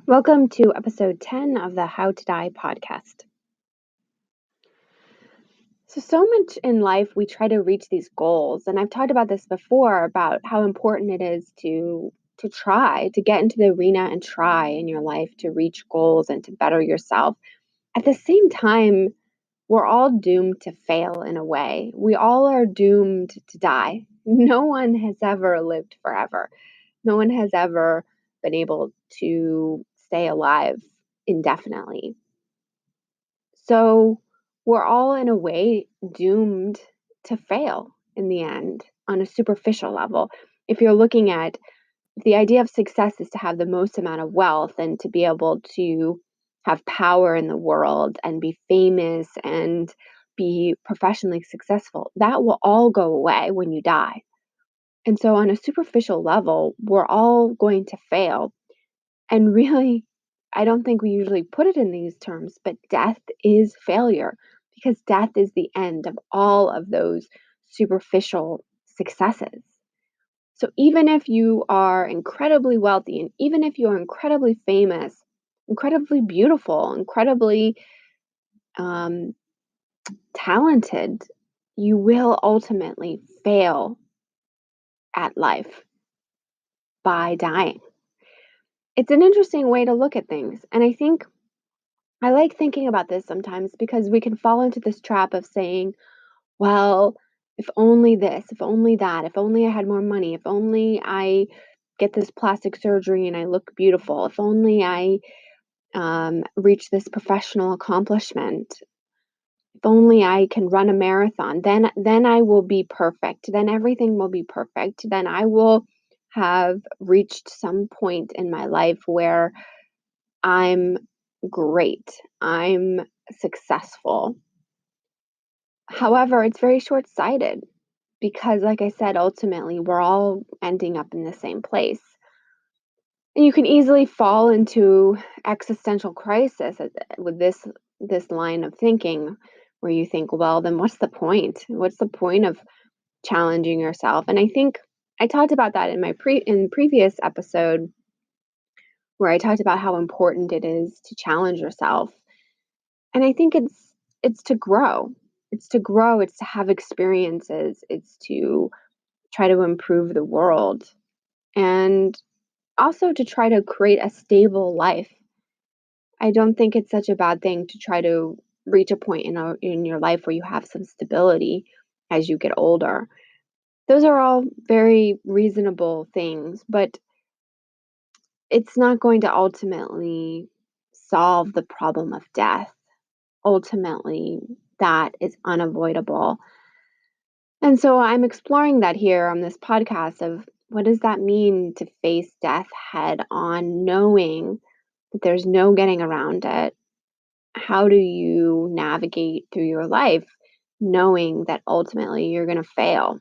Welcome to episode 10 of the How to Die podcast. So much in life we try to reach these goals, and I've talked about this before about how important it is to try to get into the arena and try in your life to reach goals and to better yourself. At the same time, we're all doomed to fail in a way. We all are doomed to die. No one has ever lived forever. No one has ever been able to stay alive indefinitely. So we're all, in a way, doomed to fail in the end on a superficial level. If you're looking at the idea of success is to have the most amount of wealth and to be able to have power in the world and be famous and be professionally successful, that will all go away when you die. And so, on a superficial level, we're all going to fail. And really, I don't think we usually put it in these terms, but death is failure because death is the end of all of those superficial successes. So even if you are incredibly wealthy and even if you are incredibly famous, incredibly beautiful, incredibly um, talented, you will ultimately fail at life by dying. It's an interesting way to look at things. And I think I like thinking about this sometimes because we can fall into this trap of saying, well, if only this, if only that, if only I had more money, if only I get this plastic surgery and I look beautiful, if only I reach this professional accomplishment, if only I can run a marathon, then I will be perfect. Then everything will be perfect. Then I will have reached some point in my life where I'm great. I'm successful. However, it's very short sighted because, like I said, ultimately we're all ending up in the same place. And you can easily fall into existential crisis with this line of thinking where you think, well, then what's the point? What's the point of challenging yourself? And I think I talked about that in my previous episode where I talked about how important it is to challenge yourself. And I think it's to grow. It's to grow, it's to have experiences, it's to try to improve the world, and also to try to create a stable life. I don't think it's such a bad thing to try to reach a point in your life where you have some stability as you get older. Those are all very reasonable things, but it's not going to ultimately solve the problem of death. Ultimately, that is unavoidable. And so I'm exploring that here on this podcast of what does that mean to face death head on, knowing that there's no getting around it? How do you navigate through your life knowing that ultimately you're going to fail?